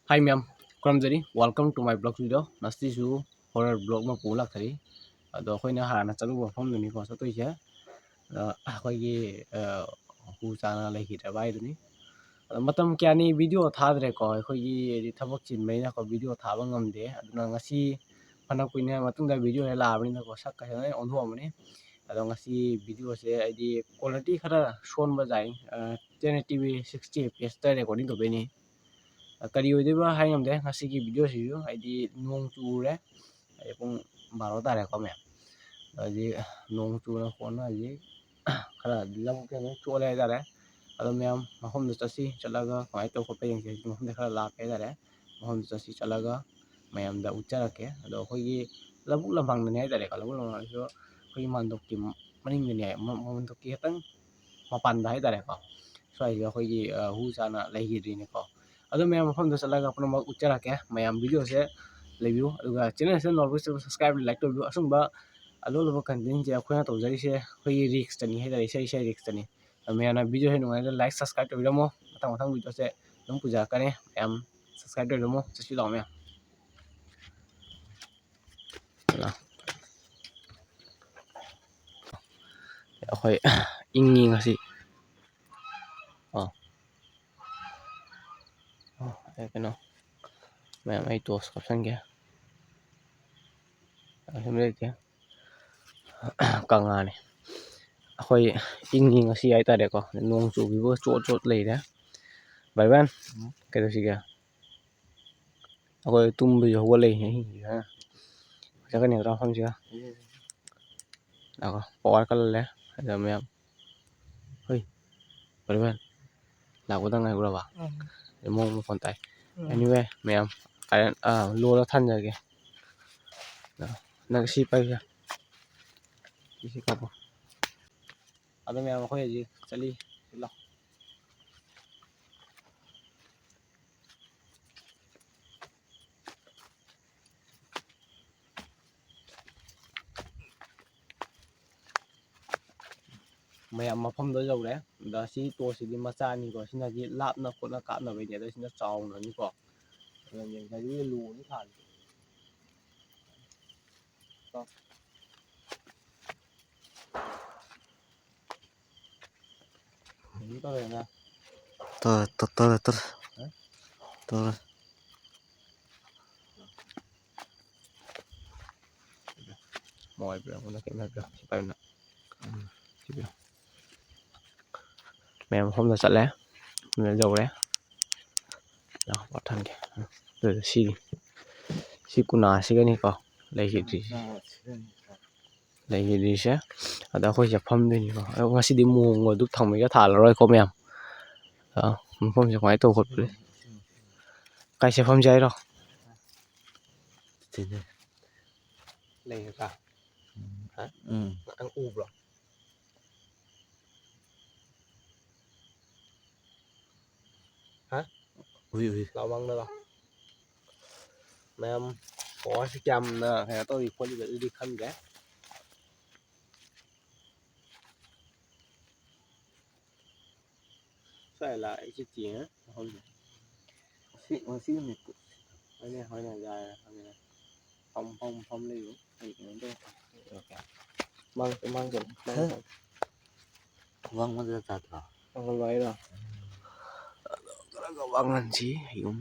Hi ma'am, Kramjari. Welcome to my blog video. Nasti su horror blog ma pulak thari. Ado khoi na hana chalu ba phom ni ko sa toi che. Khoi gi hu chana lai hi ta bai ni. Matam kya ni video thadre ko khoi gi thabak chin mai na ko video thaba ngam de. Aduna ngasi phana kuina matung da video la bani na ko sak ka nai on ho mani. Ado ngasi video se ID quality khara shon ba jai 1080p 60 fps ta recording to be ni. Kari oi ba hai ngam de ngasi gi video si yu ID nong chu re ai pung 12 ta re ko me ai nong chu na ko na ji khara lam ke ne chu le da re ado myam mahom da chasi chalaga kai to ko pe yang ji mahom de khara la pe da re mahom chasi chalaga mayam da uchara ke ado khoi gi labuk lamang ne da re ka labuk lamang so khoi man dok ki maning ne man dok ki tang mapan da hai da re ko so ai khoi gi hu chana lai gi ri ne ko ado mayam mahom da chalaga apna ma uchara ke mayam video se review aduga channel se nor subscribe like to view asung ba alo lo content je akhoi na to jari se khoi risk tani hai da se risk tani mayana video he nungai like subscribe to mo matang video se nong puja kane am subscribe to mo chasi lo me akhoi ingni ngasi ai kano mayam ai to subscription ke hemle ke kanga ni akhoi ingni ngasi ai ta de ko nong chu bi bo chot lei de bai ban ke to si ga akhoi tum bi ho lei hi ha ja ka ne ra pham si ga ko ka le da mayam hoi bai ban la ko dang ai ko ba mo phone tai anyway mayam lo la than ja ke na si pai ja si ka po ado mayam khoi ji chali lo mayam mapham do jau re da si to si di macha ni ko sina ji lap na ko na ka na be ne da sina chaw na ni ko yang ga ji lu ni than to ni to re na to moi bra ko na ke na bra si pa na si bra mayam hôm nay sale na jau re đó bắt thằng kìa rồi si kuna si cái này có lấy gì sẽ ở đó khôi chập phâm đi nhỉ có ngasi đi mua ngồi đúc thằng mấy cái thả rồi có mềm đó không sẽ quái tổ hột đấy cái sẽ phâm dây đâu lấy cả hả ăn u rồi hả ui lao băng nữa mềm có sẽ chăm nè hay tôi quay đi khăn ghé phải là cái gì á không xí này hỏi này dài phong lưu thì nó mang chụp vâng nó ra thật à không vậy đâu có vâng làm gì hiểu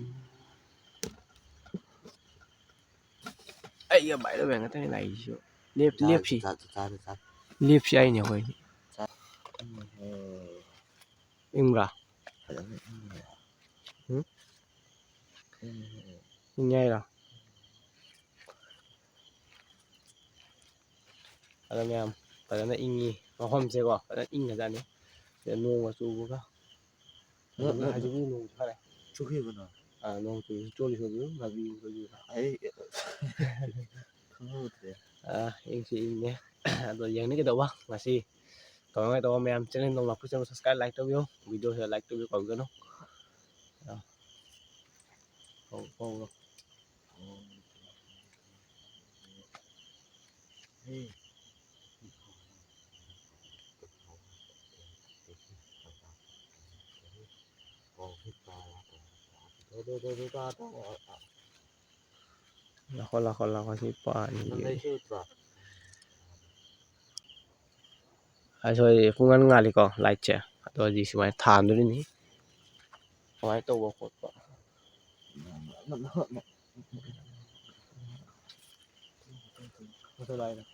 ấy giờ bảy đứa bạn cái này chứ liệp gì liệp gì ai nhỉ vậy im ra ngay rồi ada ngam pada na ingi hom se ko pada ing na ni de no wa chu ka no ha ji no ka le chu hi ko no no chu chu li so na bi ko ji ai không hút de ing si ing ne do yang ni ke do ba ngasi ko ngai to mem channel no la pu subscribe like to video share like to ko ga no oh Lakon kasi pani. Asoi kungan ngali ko light che. Ato di simai than du ni. Mai to bo khot ko. Mo lai na.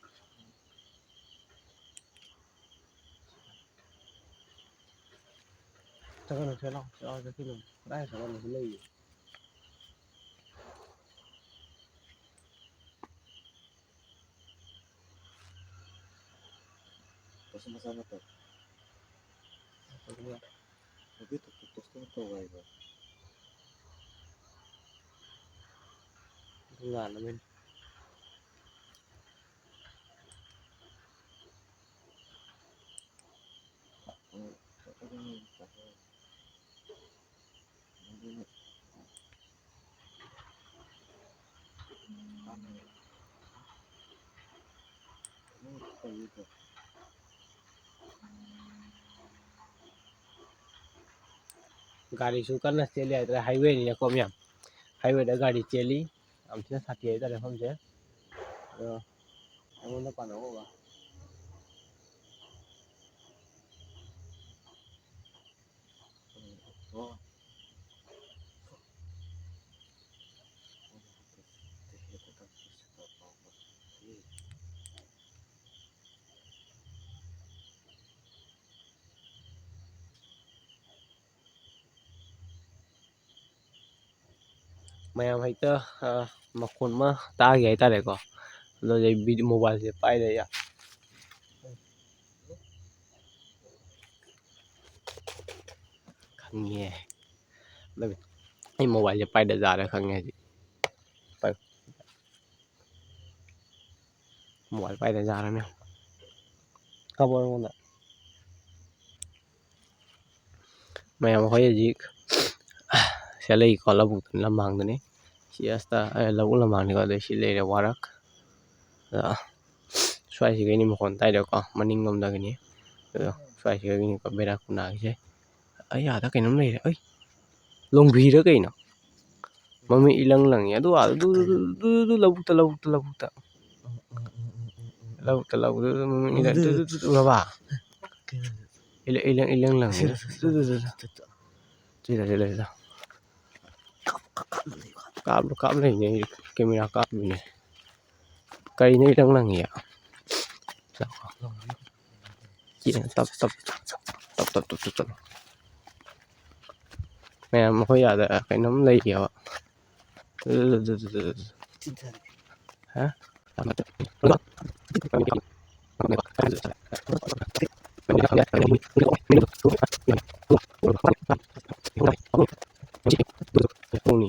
Chắc là sẽ lo cho cái lùng. Đây sẽ là lấy. Sama-sama to. Tapi terputus to guys. Ngan men. गाडी सुकन ना चली आहे तर highway नि कोम या highway दा गाडी चली आमच्या साठी आहे तर हमसे अमोन पानो होगा mayam haita makon ma ta gi haita le ko lo je video mobile se pai le ya khang nghe le ai mobile se pai da ja le khang nghe ji pai mobile pai da ja le ne kabo ngon da mayam hoye ji sẽ lấy có là bút làm mang đấy chỉ là lâu làm mang thì có thể chỉ lấy được warak đó xoay chỉ cái này một con tay được có mà ninh ngâm ra cái này xoay chỉ cái này có bê ra cũng nào chứ ấy à ta cái nấm này ấy lông bì đó cái nào mà mình ilang lang ya tu lâu mình tu là bà ilang lang tu là cáp này này camera cáp này cây này đang là gì ạ chị tập mẹ mà có giờ là cái nấm lây nhiều ạ hả không nhỉ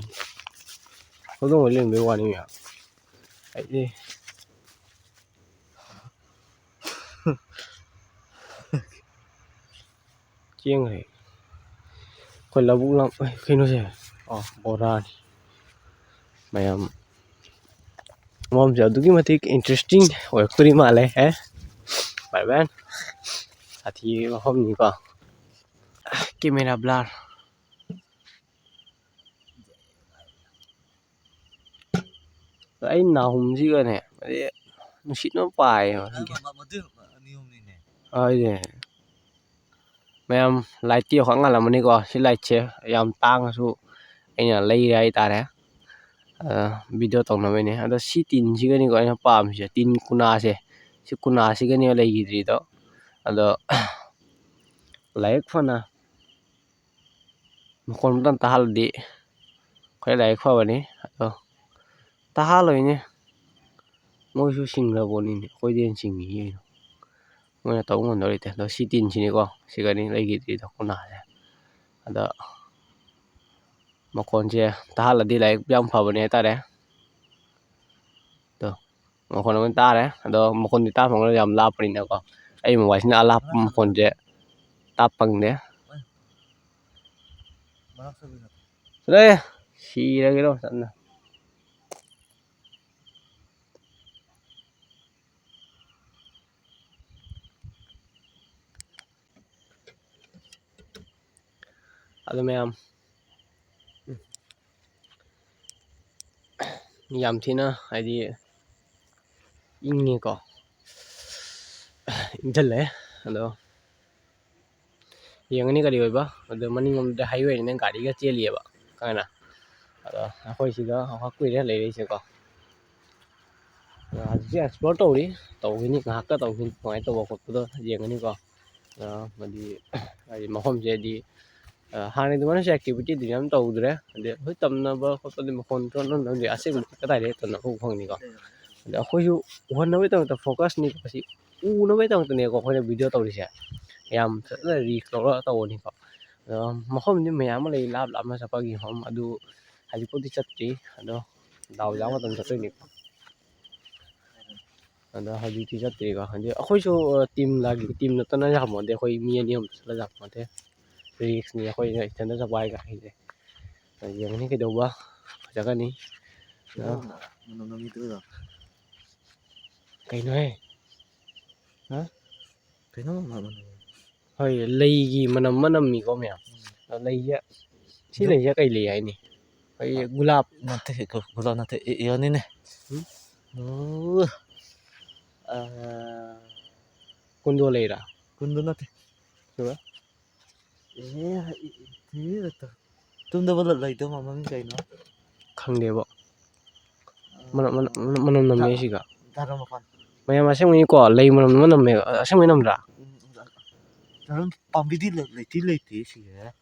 có đâu lên với quan nhỉ ấy đi chiêng nàyคนละบุลำเคยนู้นใช่อ๋อโบราณmày mom giờ đúng cái mà thích interesting और कुछ mà ले है bạn bạn साथी hôm nay có camera blur ấy nào hùng gì cơ này nó xịt nó bài rồi ơi mày lại tiêu khoảng là mình đi qua sẽ lại chế yam tang su anh là lấy ra ta đấy video tong na me ne ada si tin si gani ko na pam si tin kuna se si kuna si gani lai gi ri do ado like phana kon tan ta hal di khoi lai kho ba ni ado ta hal loi ni ngoi su sing la bo ni khoi den sing ni ngoi na taw ngon do ri te do si tin si ni ko si gani lai gi ri do kuna se ado ma kon je ta hal di lai yam pha ba ni ta de một con người ta đấy đó một con người ta phong làm lap đi nào có ai mà vậy nó lap một con je tap bằng đấy đây xì ra cái đó sẵn nè ada mem ꯌꯥꯝ ꯊꯤꯅ ꯍꯥꯏꯗꯤ ꯏꯪꯉꯤꯀꯣ ꯏꯪꯓꯜꯂꯦ ꯑꯗꯣ ꯌꯦꯡꯉꯅꯤ ꯀꯔꯤ ꯑꯣꯏꯕ ꯑꯗꯣ ꯃꯅꯤꯡꯂꯣꯝꯗ 하이웨이ꯅꯤꯅ ꯒꯥꯔꯤꯒ ꯆꯦꯜꯂꯤꯌꯦꯕ ꯈꯪꯉꯦꯅ ꯑꯗꯣ ꯑꯩꯈꯣꯏ ꯁꯤꯗ ꯉꯥꯏꯍꯥꯛ ꯀꯨꯏꯔꯦ ꯂꯩꯔꯛꯏꯁꯦꯀꯣ ꯍꯧꯖꯤꯛꯁꯦ ꯑꯦꯛꯁꯄ꯭ꯂꯣꯔ ꯇꯧꯈꯤꯅꯤ ꯉꯥꯏꯍꯥꯛꯀ ꯇꯧꯈꯤꯅꯤ ꯀꯃꯥꯏꯅ ꯇꯧꯕ ꯈꯣꯠꯄꯗꯣ ꯌꯦꯡꯉꯅꯤꯀꯣ ꯍꯥꯏꯗꯤ ꯃꯐꯝꯁꯦ ꯍꯥꯏꯗꯤ ꯍꯥꯟꯅ ꯑꯗꯨꯃꯥꯏꯅꯁꯨ ꯑꯦꯛꯇꯤꯚꯤꯇꯤꯗꯤ ꯌꯥꯝ ꯇꯧꯗ꯭ꯔꯦ ꯑꯗꯩ ꯑꯩꯈꯣꯏ ꯇꯝꯅꯕ ꯈꯣꯠꯄꯗꯤ ꯃꯈꯣꯟ ꯊꯣꯛꯅꯕꯗꯤ ꯑꯁꯦꯡꯕꯗꯤ ꯀꯗꯥꯏꯗꯒꯤ ꯇꯝꯅꯕ ꯐꯪꯅꯤꯀꯣ ꯑꯗ ꯑꯩꯈꯣꯏꯁꯨ ꯎꯍꯟꯅꯕꯒꯤꯗꯃꯛꯇ ꯐꯣꯀꯁꯅꯤ ꯃꯁꯤ ꯎꯅꯕꯒꯤꯗꯃꯛꯇꯅꯦꯀꯣ ꯑꯩꯈꯣꯏꯅ ꯚꯤꯗꯤꯑꯣ ꯇꯧꯔꯤꯁꯦ ꯌꯥꯝ ꯐꯖꯅ ꯔꯤꯁꯛ ꯂꯧꯔꯒ ꯇꯧꯕꯅꯤꯀꯣ ꯑꯗꯣ ꯃꯐꯝꯗꯤ ꯃꯌꯥꯝ ꯑꯃ ꯂꯩ ꯂꯥꯞꯅ ꯆꯠꯄꯒꯤ ꯃꯐꯝ ꯑꯗꯨ ꯍꯧꯖꯤꯛꯄꯨꯗꯤ ꯆꯠꯇ꯭ꯔꯤ ꯑꯗꯣ ꯗꯥꯎ ꯌꯥꯕ ꯃꯇꯝ ꯆꯠꯇꯣꯏꯅꯤꯀꯣ ꯑꯗꯣ ꯍꯧꯖꯤꯛꯇꯤ ꯆꯠꯇ꯭ꯔꯤꯀꯣ ꯍꯥꯏꯗꯤ ꯑꯩꯈꯣꯏꯁꯨ ꯇꯤꯝ ꯅꯠꯇꯅ ꯌꯥꯄꯣꯟꯇꯦ ꯑꯩꯈꯣꯏ ꯃꯤ ꯑꯅꯤ ꯑꯍꯨꯝ ꯆꯠꯂ ꯌꯥꯄꯣꯟꯇꯦ ꯔꯤꯛꯁꯅꯤ ꯑꯩꯈꯣꯏꯅ ꯏꯊꯟꯇ ꯆꯠꯄ ꯍꯥꯏꯁꯦ ꯌꯦꯡꯉꯅꯤ ꯀꯩꯗꯧꯕ ꯐꯖꯒꯅꯤ ꯀꯩꯅꯣꯍꯦ ꯍꯣꯏ ꯂꯩꯒꯤ ꯃꯅꯝ ꯑꯃ ꯅꯝꯃꯤꯀꯣ ꯃꯌꯥꯝ ꯂꯩꯁꯦ ꯁꯤ ꯂꯩꯁꯦ ꯀꯩ ꯂꯩ ꯍꯥꯏꯅꯤ ꯑꯩꯈꯣꯏ ꯒꯨꯂꯥꯞ ꯅꯠꯇꯦ ꯏꯌꯥꯅꯤꯅꯦ ꯀꯨꯟꯗꯣ ꯂꯩꯔꯥ ꯀꯨꯟꯗꯣ ꯅꯠꯇꯦ ꯆꯨꯔ ꯇꯨꯝꯗꯕ ꯂꯩꯇꯕ ꯃꯃꯤꯡ ꯀꯩꯅꯣ ꯈꯪꯗꯦꯕ ꯃꯅꯝ ꯅꯝꯃꯦ ꯁꯤꯒ ꯗꯥꯔꯃꯄꯥꯟ ꯃꯌꯥꯝ ꯑꯁꯦꯡꯕꯅꯤꯀꯣ ꯂꯩ ꯃꯅꯝ ꯑꯃ ꯅꯝꯃꯦ ꯑꯁꯦꯡꯕꯩ ꯅꯝꯗ꯭ꯔꯥ ꯄꯥꯝꯕꯤꯗꯤ ꯂꯩꯇꯦ ꯁꯤꯁꯦ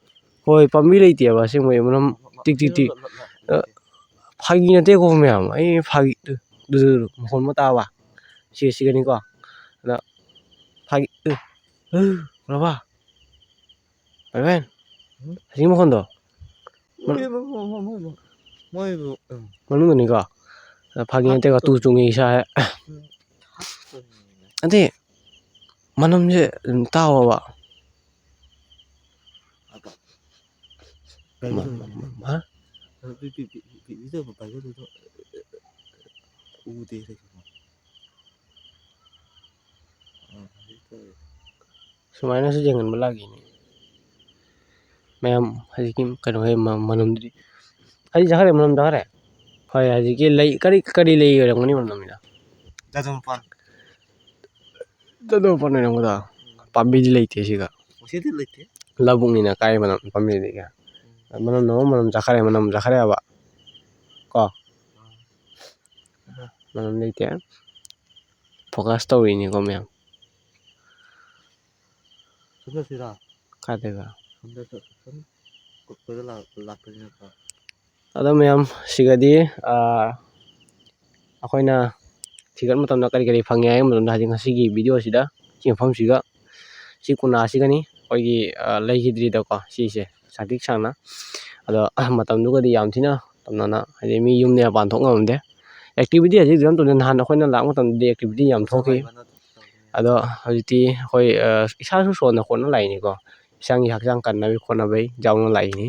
ꯍꯣꯏ ꯄꯥꯝꯕꯤ ꯂꯩꯇꯦꯕ ꯑꯁꯦꯡꯕꯩ ꯃꯅꯝ ꯇꯤꯛ ꯐꯥꯒꯤ ꯅꯠꯇꯦꯀꯣ ꯃꯌꯥꯝ ꯑꯩ ꯐꯥꯒꯤ ꯃꯈꯣꯟ ꯑꯃ ꯇꯥꯕ ꯁꯤꯒꯅꯤꯀꯣ ꯑꯗ ꯐꯥꯒꯤ ꯎꯔꯕ ꯕꯥꯏꯕꯦꯟ ꯑꯁꯤ ꯃꯈꯣꯟꯗꯣ ꯃꯅꯨꯡꯗꯅꯤꯀꯣ ꯐꯥꯒꯤ ꯅꯠꯇꯦꯀꯣ ꯇꯨ ꯆꯨꯡꯉꯤ ꯏꯁꯥ ꯑꯗꯩ ꯃꯅꯝꯁꯦ ꯑꯗꯨꯝ ꯇꯥꯎꯑꯕ ꯁꯨꯃꯥꯏꯅꯁꯨ ꯌꯦꯡꯍꯟꯕ ꯂꯥꯛꯏꯅꯤ ꯃꯌꯥꯝ ꯍꯧꯖꯤꯛꯀꯤ ꯀꯩꯅꯣ ꯃꯅꯝꯗꯨꯗꯤ ꯍꯧꯖꯤꯛ ꯆꯠꯈ꯭ꯔꯦ ꯃꯅꯝ ꯆꯠꯈ꯭ꯔꯦ ꯍꯣꯏ ꯍꯧꯖꯤꯛꯀꯤ ꯂꯩ ꯀꯔꯤ ꯂꯩ ꯑꯣꯏꯔꯝꯒꯅꯤ ꯃꯅꯝꯁꯤꯅ ꯄꯥꯟ ꯑꯣꯏꯔꯝꯒꯗ꯭ꯔꯥ ꯄꯥꯝꯕꯤꯗꯤ ꯂꯩꯇꯦ ꯁꯤꯒ ꯂꯧꯕꯨꯛꯅꯤꯅ ꯀꯥꯏ ꯃꯅꯝ ꯄꯥꯝꯕꯤꯗꯤ ꯃꯅꯝ ꯆꯠꯈ꯭ꯔꯦꯕ ꯀꯣ ꯃꯅꯝ ꯂꯩꯇꯦ ꯐꯣꯀꯁ ꯇꯧꯔꯤꯅꯤꯀꯣ ꯃꯌꯥꯝ ꯀꯥꯏꯗꯒ ꯑꯗꯣ ꯃꯌꯥꯝ ꯁꯤꯒꯗꯤ ꯑꯩꯈꯣꯏꯅ ꯊꯤꯒꯠꯄ ꯃꯇꯝꯗ ꯀꯔꯤ ꯐꯪꯉꯦ ꯍꯥꯏꯕ ꯃꯇꯝꯗ ꯍꯧꯖꯤꯛ ꯉꯁꯤꯒꯤ ꯚꯤꯗꯤꯑꯣꯁꯤꯗ ꯁꯤ ꯃꯐꯝꯁꯤꯒ ꯁꯤ ꯀꯣꯅꯥꯁꯤꯒꯅꯤ ꯑꯩꯈꯣꯏꯒꯤ ꯂꯩꯈꯤꯗ꯭ꯔꯤꯗꯀꯣ ꯁꯤꯁꯦ ꯁꯥꯡꯇꯤꯛ ꯁꯥꯡꯅ ꯑꯗꯣ ꯃꯇꯝꯗꯨꯒꯗꯤ ꯌꯥꯝ ꯊꯤꯅ ꯇꯝꯅꯅ ꯍꯥꯏꯗꯤ ꯃꯤ ꯌꯨꯝꯗꯩ ꯃꯄꯥꯟ ꯊꯣꯛ ꯉꯝꯗꯦ ꯑꯦꯛꯇꯤꯚꯤꯇꯤ ꯍꯧꯖꯤꯛ ꯌꯥꯝ ꯇꯧꯗꯦ ꯅꯍꯥꯟ ꯑꯩꯈꯣꯏꯅ ꯂꯥꯛꯄ ꯃꯇꯝꯗꯗꯤ ꯑꯦꯛꯇꯤꯚꯤꯇꯤ ꯌꯥꯝ ꯊꯣꯛꯈꯤ ꯑꯗꯣ ꯍꯧꯖꯤꯛꯇꯤ ꯑꯩꯈꯣꯏ ꯏꯁꯥꯁꯨ ꯁꯣꯟꯅ ꯈꯣꯠꯅ ꯂꯥꯛꯏꯅꯤꯀꯣ ꯏꯁꯥꯒꯤ ꯍꯛꯆꯥꯡ ꯀꯟꯅꯕꯒꯤ ꯈꯣꯠꯅꯕꯒꯤ ꯌꯥꯎꯅ ꯂꯥꯛꯏꯅꯤ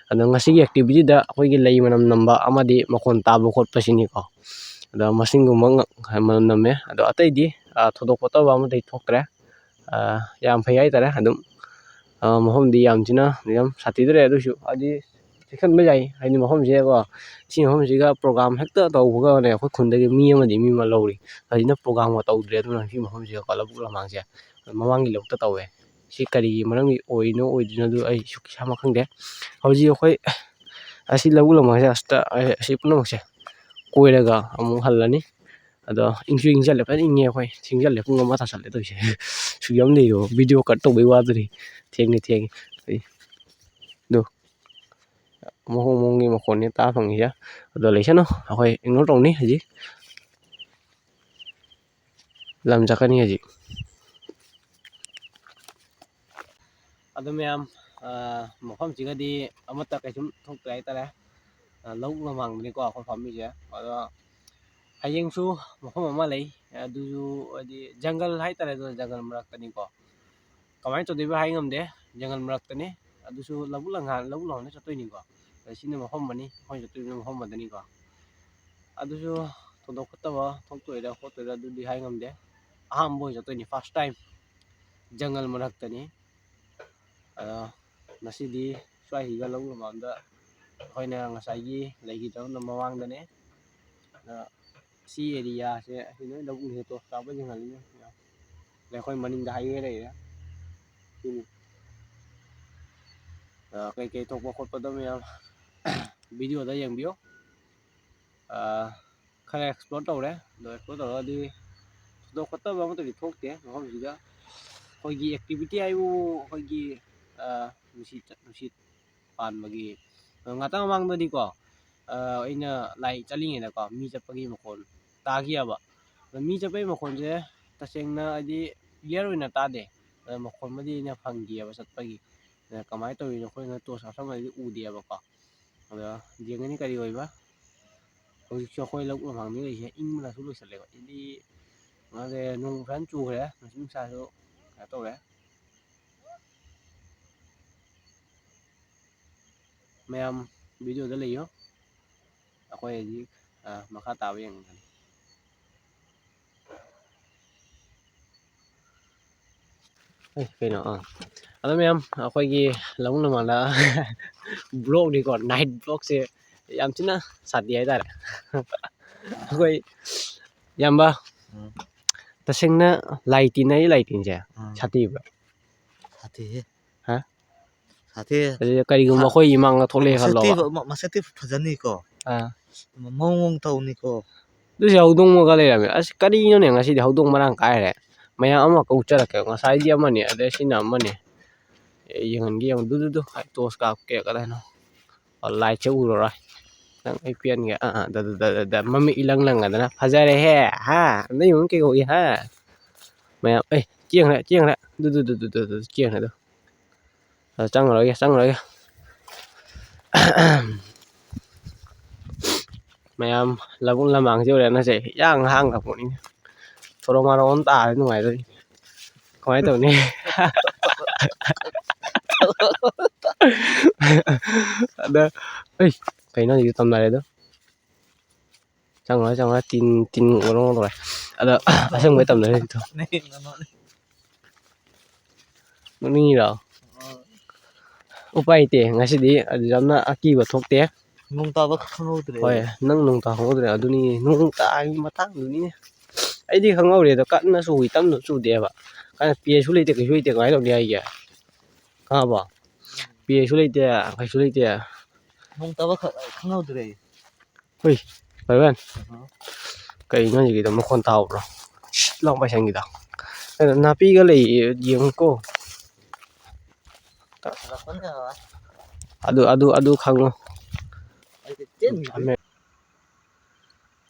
ꯑꯗꯣ ꯉꯁꯤꯒꯤ ꯑꯦꯛꯇꯤꯚꯤꯇꯤꯗ ꯑꯩꯈꯣꯏꯒꯤ ꯂꯩ ꯃꯅꯝ ꯅꯝꯕ ꯑꯃꯗꯤ ꯃꯈꯣꯟ ꯇꯥꯕ ꯈꯣꯠꯄꯁꯤꯅꯤꯀꯣ ꯑꯗꯣ ꯃꯁꯤꯡꯒꯨꯝꯕ ꯃꯅꯝ ꯅꯝꯃꯦ ꯑꯗꯣ ꯑꯇꯩꯗꯤ ꯊꯣꯏꯗꯣꯛ ꯈꯣꯠꯇꯕ ꯑꯃꯗꯤ ꯊꯣꯛꯇ꯭ꯔꯦ ꯌꯥꯝ ꯐꯩ ꯍꯥꯏꯇꯥꯔꯦ ꯑꯗꯨꯝ ꯃꯐꯝꯗꯤ ꯌꯥꯝ ꯊꯤꯅ ꯌꯥꯝ ꯁꯥꯊꯤꯗ꯭ꯔꯦ ꯑꯗꯨꯁꯨ ꯍꯥꯏꯗꯤ ꯆꯦꯛꯁꯤꯟꯕ ꯌꯥꯏ ꯍꯥꯏꯗꯤ ꯃꯐꯝꯁꯤꯀꯣ ꯁꯤ ꯃꯐꯝꯁꯤꯒ ꯄ꯭ꯔꯣꯒ꯭ꯔꯥꯝ ꯍꯦꯛꯇ ꯇꯧꯕꯒꯅꯦ ꯑꯩꯈꯣꯏ ꯈꯨꯟꯗꯒꯤ ꯃꯤ ꯑꯃꯗꯤ ꯃꯤ ꯑꯃ ꯂꯧꯔꯤ ꯍꯧꯖꯤꯛꯅ ꯄ꯭ꯔꯣꯒ꯭ꯔꯥꯝꯒ ꯇꯧꯗ꯭ꯔꯦ ꯑꯗꯨꯅ ꯁꯤ ꯃꯐꯝꯁꯤꯒꯀꯣ ꯂꯧꯕꯨꯛ ꯂꯝꯍꯥꯡꯁꯦ ꯃꯃꯥꯡꯒꯤ ꯂꯧꯕꯨꯛꯇ ꯇꯧꯋꯦ ꯁꯤ ꯀꯔꯤꯒꯤ ꯃꯔꯝꯒꯤ ꯑꯣꯏꯔꯤꯅꯣ ꯑꯣꯏꯗ꯭ꯔꯤꯅꯣ ꯑꯗꯨ ꯑꯩ ꯏꯁꯥꯃꯛ ꯈꯪꯗꯦ ꯍꯧꯖꯤꯛ ꯑꯩꯈꯣꯏ ꯑꯁꯤ ꯂꯧꯕꯨꯛ ꯂꯝꯍꯥꯡꯁꯦ ꯑꯁꯤ ꯄꯨꯝꯅꯃꯛꯁꯦ ꯀꯣꯏꯔꯒ ꯑꯃꯨꯛ ꯍꯜꯂꯅꯤ ꯑꯗꯣ ꯏꯪꯁꯨ ꯏꯪꯁꯤꯜꯂꯦ ꯐꯖꯅ ꯏꯪꯉꯦ ꯑꯩꯈꯣꯏ ꯊꯦꯡꯖꯤꯜꯂꯦ ꯄꯨꯡ 1 ꯇꯥꯁꯜꯂꯦ ꯇꯧꯔꯤꯁꯦ ꯁꯨꯛ ꯌꯥꯝ ꯂꯩꯔꯣ ꯚꯤꯗꯤꯑꯣ ꯀꯠ ꯇꯧꯕꯩ ꯋꯥꯗꯨꯅꯤ ꯊꯦꯡꯉꯦ ꯑꯗꯣ ꯃꯑꯣꯡꯒꯤ ꯃꯈꯣꯟꯅꯤ ꯇꯥ ꯐꯪꯉꯤꯁꯦ ꯑꯗꯣ ꯂꯩꯁꯅꯨ ꯑꯩꯈꯣꯏ ꯏꯒꯅꯣꯔ ꯇꯧꯅꯤ ꯍꯧꯖꯤꯛ ꯂꯝ ꯆꯠꯀꯅꯤ ꯍꯧꯖꯤꯛ ꯑꯗꯨ ꯃꯌꯥꯝ ꯃꯐꯝꯁꯤꯒꯗꯤ ꯑꯃꯠꯇ ꯀꯩꯁꯨꯝ ꯊꯣꯛꯇ꯭ꯔꯦ ꯍꯥꯏꯇꯥꯔꯦ ꯂꯧꯕꯨꯛ ꯂꯝꯍꯥꯡꯗꯅꯤꯀꯣ ꯑꯩꯈꯣꯏ ꯐꯝꯃꯤꯁꯦ ꯑꯗꯣ ꯍꯌꯦꯡꯁꯨ ꯃꯐꯝ ꯑꯃ ꯂꯩ ꯑꯗꯨꯁꯨ ꯍꯥꯏꯗꯤ ꯖꯪꯒꯜ ꯍꯥꯏꯇꯥꯔꯦ ꯑꯗꯨꯅ ꯖꯪꯒꯜ ꯃꯔꯛꯇꯅꯤꯀꯣ ꯀꯃꯥꯏꯅ ꯇꯧꯗꯣꯏꯕ ꯍꯥꯏ ꯉꯝꯗꯦ ꯖꯪꯒꯜ ꯃꯔꯛꯇꯅꯤ ꯑꯗꯨꯁꯨ ꯂꯧꯕꯨꯛ ꯂꯝꯍꯥꯡꯗ ꯆꯠꯇꯣꯏꯅꯤꯀꯣ ꯁꯤꯅ ꯃꯐꯝ ꯑꯃꯅꯤ ꯑꯩꯈꯣꯏꯅ ꯆꯠꯇꯣꯏꯅ ꯃꯐꯝ ꯑꯃꯗꯅꯤꯀꯣ ꯑꯗꯨꯁꯨ ꯊꯧꯗꯣꯛ ꯐꯠꯇꯕ ꯊꯣꯛꯇꯣꯏꯔꯥ ꯈꯣꯠꯇꯣꯏꯔꯥ ꯑꯗꯨꯗꯤ ꯍꯥꯏ ꯉꯝꯗꯦ ꯑꯍꯥꯟꯕ ꯑꯣꯏꯅ ꯆꯠꯇꯣꯏꯅꯤ ꯐꯥꯔꯁ ꯇꯥꯏꯝ ꯖꯪꯒꯜ ꯃꯔꯛꯇꯅꯤ ꯉꯁꯤꯗꯤ ꯁ꯭ꯋꯥꯏꯁꯤꯒ ꯂꯧꯕꯨꯛ ꯂꯝꯍꯥꯡꯗ ꯑꯩꯈꯣꯏꯅ ꯉꯁꯥꯏꯒꯤ ꯂꯩꯈꯤꯗꯕ ꯃꯃꯥꯡꯗꯅꯦ C area เสสิเนาะเราอุ้งตัวกลับไปยังไงเนี่ยแล้วค่อยมันได้เลยนะที่นี่kay tok bakot pa daw may video da yang bio khare explore tau đấy rồi explore tau đi do khata ba mo to thok te no ji da khoi gi activity ai u khoi gi nusit pan magi ngata mang da di ko ina lai chaling ina ko mi chap gi mo kon ta gi ba mi chap ai mo kon je ta seng na adi clear ina ta de mo kon ma di ina phang gi ba sat pa gi kamai tawino khoi na to sa sa mai u dia ba ko ada jeng ni kari oi ba khoi cho khoi lok lo mang ni je ing la su lo sa le ini ma de nong ran chu re na sim sa so ka to re mayam video da le yo akhoi ji makha ta ba yang cái nó ada mayam akhoi gi long na ma la vlog ni ko night vlog se yam china sat di ai da akhoi yam ba tasengna lighting ai lighting je chati ba Sate. ha Sate. kari gum akhoi imang thole khal lo Masate phajani ko. Mong tau ni ko. du se hodong mo ga le ra as kari no ne ngasi di hodong marang kai re maya ama ko uchara ke ngasai dia ma ni ade sina ma ni yang gi yang du to ska ke ka da no lai che u ro nang ai pian ge da mami ilang lang da na phajare he ha nei mun ke ko ha maya chieng la du chieng la du chang rồi mayam labung lamang jo re na se yang hang ka ko ni thoro ma ron ta nu ngai rồi khoi to ni ada cái nó gì tầm này đó chang rồi tin của nó rồi ada sang mấy tầm này thôi nó ni rồi upai te ngasi di adamna aki ba thok te Nung ta ba khangau tre. hoi nang nung ta ho dre aduni nung ta ai matang duni ai di khangau re to kan na su hui tam no su de ba kan pie su le te ke hui te ngai lo ni ai ya ka ba pie su le te kai su le te Nung ta ba khangau tre. hoi phải không cái nó gì đó mà con tàu rồi long bay sang gì đó na pi cái này giếng cô adu khang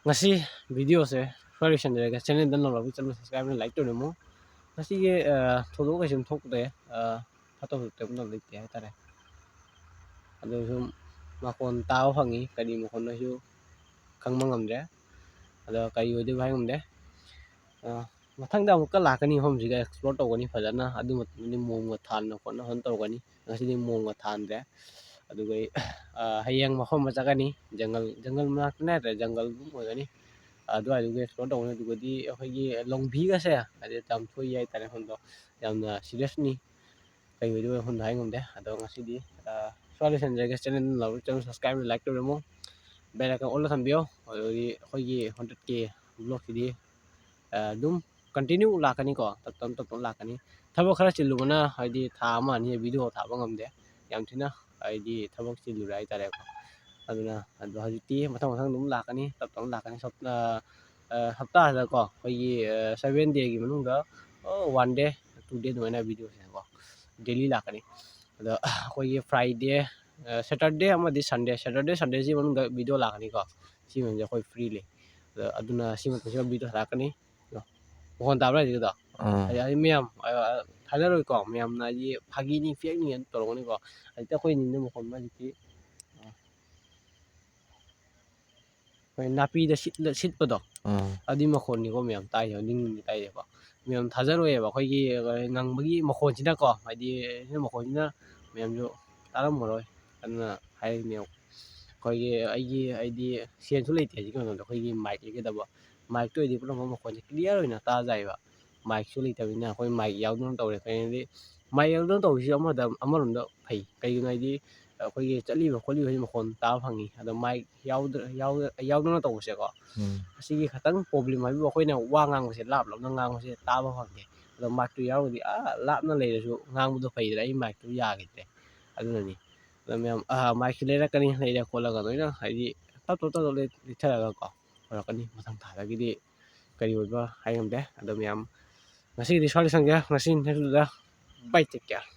ngasi video se solution de ga channel dan lo channel subscribe like to mo ngasi ge thodo ga sim thok de phato te mo le te ta re adu sum ma kon tao hangi kadi mo kon hu khang mangam de adu kai yu de bai ngam de mathang da ka la kani hom ji ga explore to gani phajana adu ni mom ga than no kon han to gani ngasi ni mom ga than de adu gai hayang ma khom ma chagani jungle ma na re jungle gum ho gani adu ai gai explore to gani adu di khoi gi long bi ga se adu tam thui ai ta hon do yam na serious ni kai yu de hon dai ngam de adu ngasi di solution ga channel lo channel subscribe like to mo bela ka all tham bio adu di khoi gi 100k vlog di dum continue la kani ko tam la kani thabo khara chilu na haidi tha ma ni video tha ba ngam de yam thina haidi thabo chilu rai ta re ko aduna adu hajiti mathang dum la kani tam la kani sop hafta da ko haigi 7 day gi manung da 1 day 2 day no na video se ko daily la kani adu haigi friday saturday ama di sunday ji manung da video la kani ko si men je khoi free le aduna si man ko video la kani kon ta ra ji da ai miam thala roi ko miam na ji phagi ni fiak ni to ro ni ko ai ta khoi ni ne mo kon ma ji khoi napi da sit pa do adi ma khon ni ko miam tai yo ning ni tai ko miam thaja roi ba khoi gi ngang ba gi ma khon ji na ko ai di ne ma khon na miam jo taram mo roi ana hai miam khoi gi ai di sian su le te ji ko no khoi gi mic ge da ba mic to di pro ma khon ji clear roi na ta jai ba mic su le ta na khoi mic yaw no to re kai ni mic yaw no to ji ama da ama ron da phai kai ngai di ꯑꯩꯈꯣꯏꯒꯤ ꯆꯠꯂꯤꯕ ꯈꯣꯠꯂꯤꯕ ꯃꯈꯣꯟ ꯇꯥꯕ ꯐꯪꯉꯤ ꯑꯗꯣ mike ꯌꯥꯎꯗꯅ ꯇꯧꯕꯁꯦꯀꯣ ꯑꯁꯤꯒꯤ ꯈꯤꯇꯪ problem ꯍꯥꯏꯕꯨ ꯑꯩꯈꯣꯏꯅ ꯋꯥ ꯉꯥꯡꯕꯁꯦ ꯂꯥꯞꯅ ꯉꯥꯡꯕꯁꯦ ꯇꯥꯕ ꯐꯪꯗꯦ ꯑꯗꯣ ꯃꯥꯏꯛꯇꯨ ꯌꯥꯎꯔꯒꯗꯤ ꯂꯥꯞꯅ ꯂꯩꯔꯁꯨ ꯉꯥꯡꯕꯗꯣ ꯐꯩꯗꯅ ꯑꯩ ꯃꯥꯏꯛꯇꯨ ꯌꯥꯈꯤꯗ꯭ꯔꯦ ꯑꯗꯨꯅꯅꯤ ꯑꯗꯣ ꯃꯌꯥꯝ ꯃꯥꯏꯛꯁꯤ ꯂꯩꯔꯛꯀꯅꯤ ꯂꯩꯔ ꯈꯣꯠꯂꯒ ꯂꯣꯏꯅ ꯍꯥꯏꯗꯤ ꯇꯞ ꯂꯩꯊꯔꯒꯀꯣ ꯇꯧꯔꯛꯀꯅꯤ ꯃꯊꯪ ꯊꯥꯗꯒꯤꯗꯤ ꯀꯔꯤ ꯑꯣꯏꯕ ꯍꯥꯏ ꯉꯝꯗꯦ ꯑꯗꯣ ꯃꯌꯥꯝ ꯉꯁꯤꯒꯤꯗꯤ ꯁ꯭ꯋꯥꯏꯗ ꯂꯣꯏꯁꯟꯒꯦ ꯉꯁꯤ ꯕꯥꯏ ꯇꯦꯛ ꯀꯦꯌꯔ